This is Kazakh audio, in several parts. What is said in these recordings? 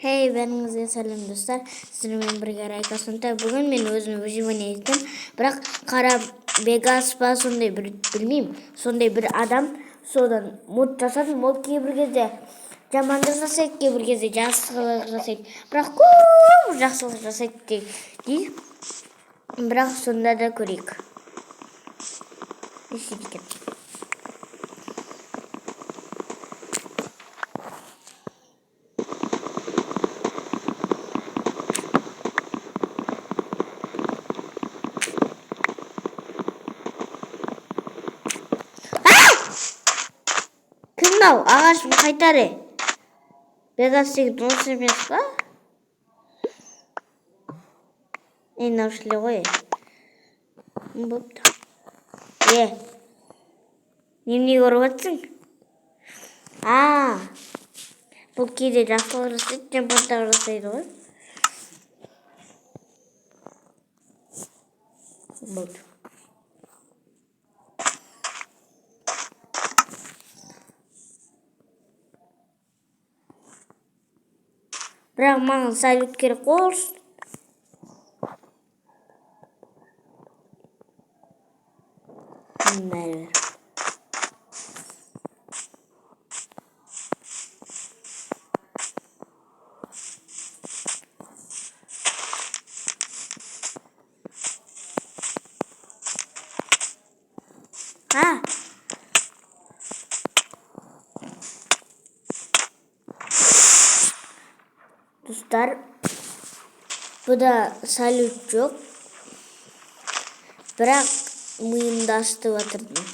Hey, бәріңізге сәлем достар. Сіздермен бірге Райкасында. Бүгін мен өзім выживание еттім. Бірақ қара бегас па сондай білмеймін. Сондай бір адам содан мод жасады. Мод кейбір кезде жамандық жасайды, кейбір кезде жақсылық жасайды. Бірақ көп жақсылық жасайды дейді. Бірақ сонда да көрейік. Кімнау ағашым қайтары? Бегас деген дұрыс емес па? Наушылы ғой. Бопты. Немене көріп жатсың? Бұл кейде жақсылық жасайды, жамандық жасайды ғой. Болды. Бірақ маған салют керек қой. Dostlar, бұда салют жоқ. Бірақ миымды ашты батырдым.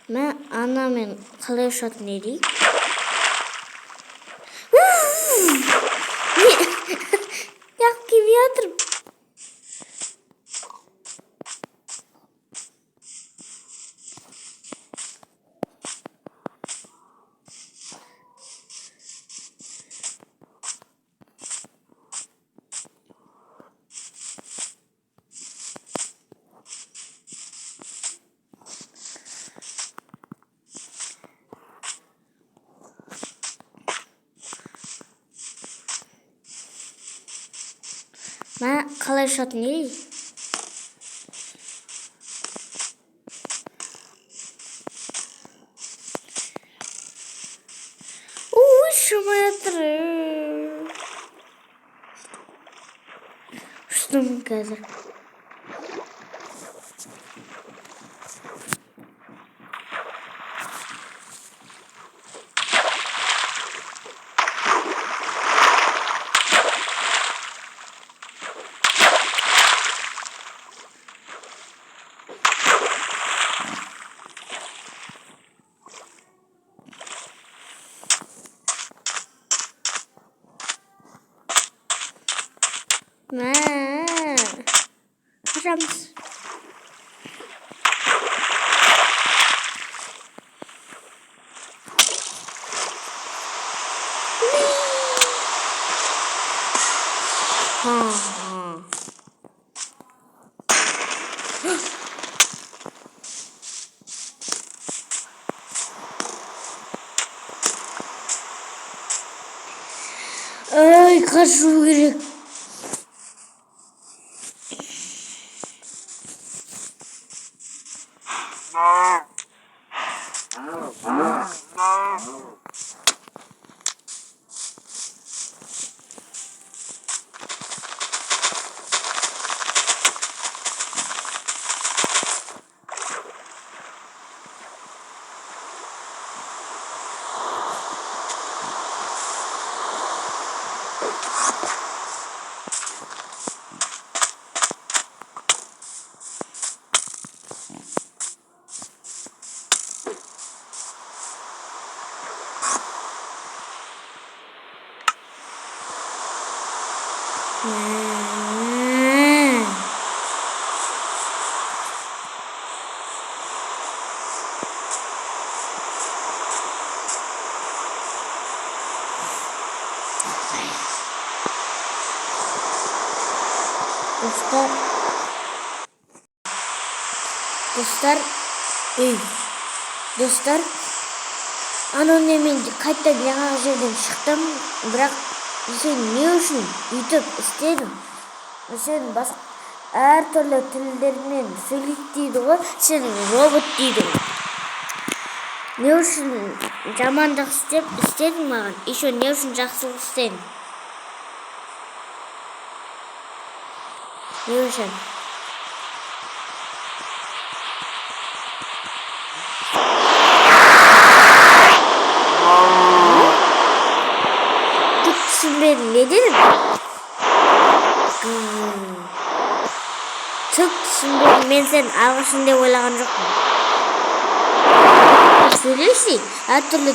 Мен анамен қалай ұшатын едім? Яқ кеме атырып. Мен қалай ұшатын едім? Ұшымай атырып. Ұштым қазір. Қашамыз. Қашу керек. Dostlar. Dostlar. Ey. Dostlar. Anonda men qaytadan жаңағы жерден шықтым, бірақ сен не үшін үйтіп істедің? Сен басқа әртүрлі тілдермен сөйлейді дейді ғой, сен робот дейді ғой. Не үшін жамандық істедің маған? Еще не үшін жақсылық істедің? Не үшін? Түсінбедім, не дедің? Түк түсінбедім, мен сен ағылшын деп ойлаған жоқпын. Сөйлейсің, әртүрлі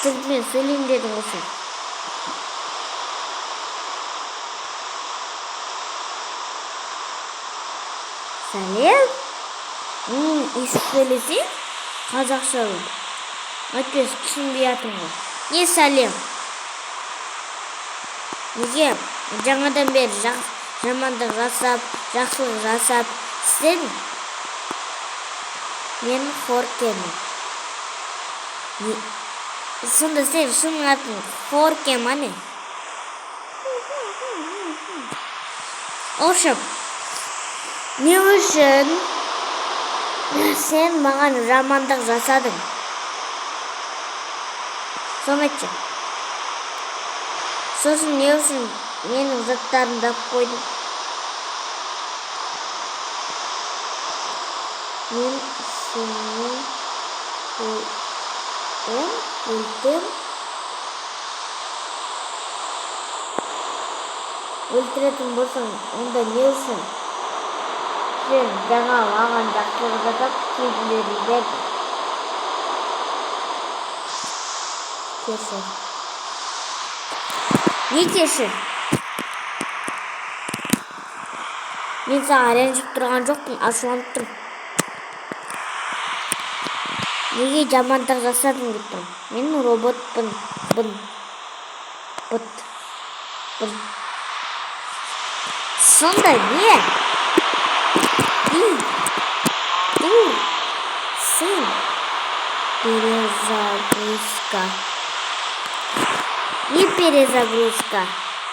тілмен сөйлейін дедің осы. Сәлем? Естіп сөйлесең, қазақша бол. Айтпес, түсінбей атың ғой. Не сәлем? Неге жаңадан бері жамандық жасап, жақсылық жасап істедің? Мен Хоркемін. Сонда сен шының атын Хоркем, ане? Общем, не үшін сен маған жамандық жасадың? Соны айтшы. Сосын не үшін менің заттарымды алып қойдың? Мен сені өлтірдім. Өлтіретін болсаң, онда не үшін? Сен жаңа маған жақсылық жасап, кешірім бердің. Кешір. Не кешір? Мен саған ренжіп тұрған жоқпын, ашуланып тұрмын. Неге жамандық жасадың деп тұрмын? Мен роботпын. Сонда не? Сын. Перезагрузка. Не перезагрузка?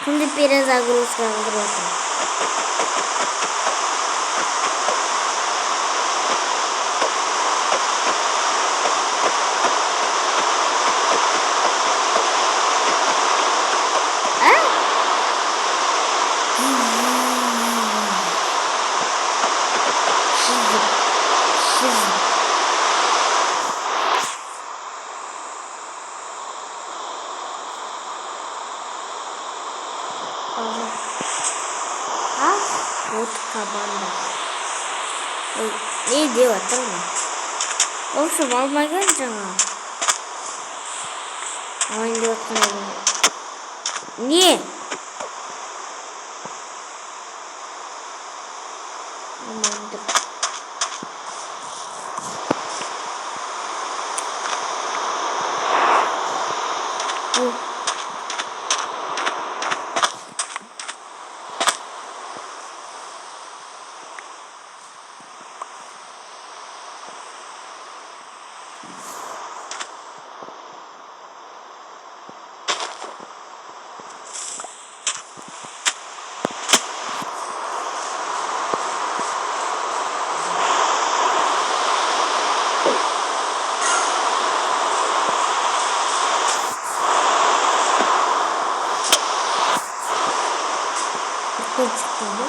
Кімді перезагрузка қылдырып отырмын? Вот кабанда. Не деп жатырмын? В общем, алмайған жаңа. Алайын деп жатқан едім. Не? Алмайындым. Çıktı bu.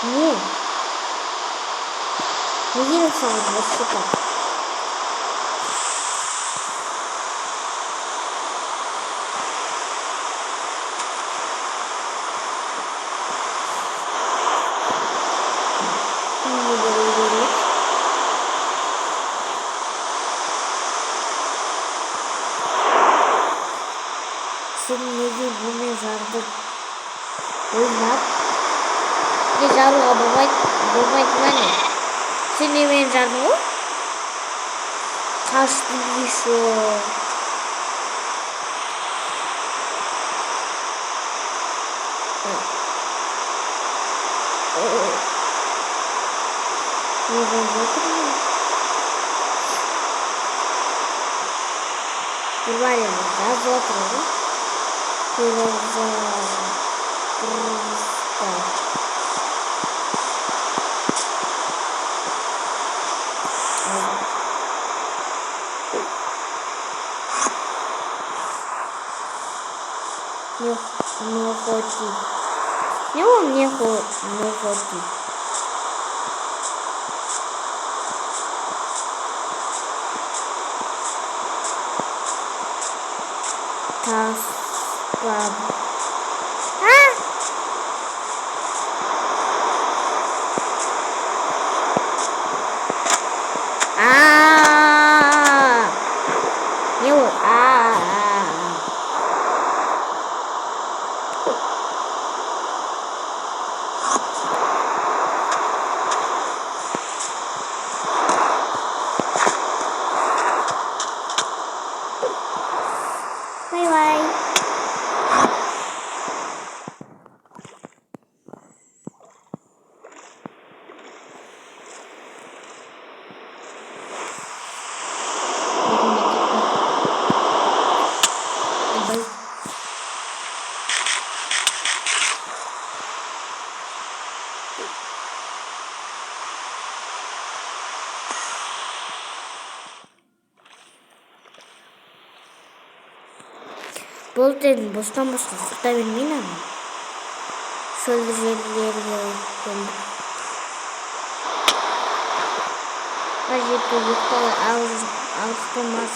Не? Не верю в самого двадцатого. Sen неге бұны жарды ойнап? Не жаруға болмайды ма не? Сен не мені жардың ғой? Taşlı şu. Нормально, раз, два, три. Не хоти. Не хоти. Tas. Не вот. Bye. Бұл дедім, бостан құқықта бермейін ана. Шөлді жерлерге келді. Қажетті ұйықталы алыстамас.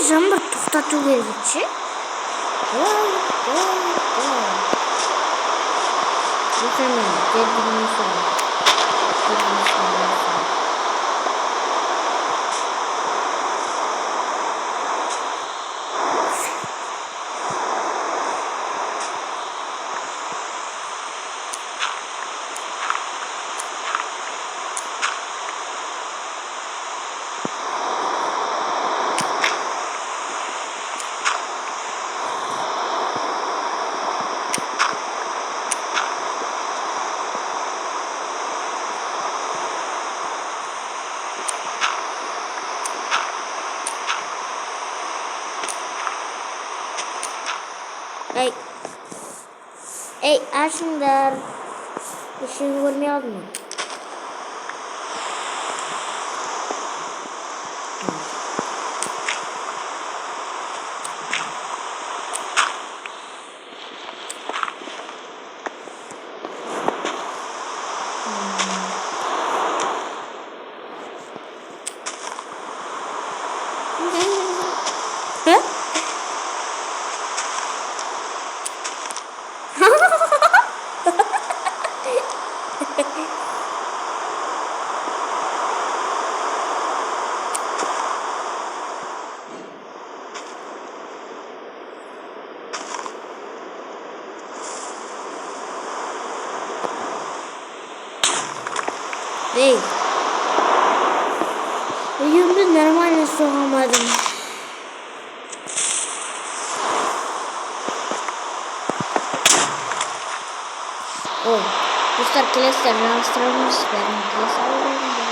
Жаңбыр тоқтату керек ше? Бұқамен, дербігіне соң. Ey, açыңдар. Işığı görmeye aldın mı? Эй, uyumda нормально soğamadım. О, dostlar, kelesler, rahatsız olmuş. Ben kelesler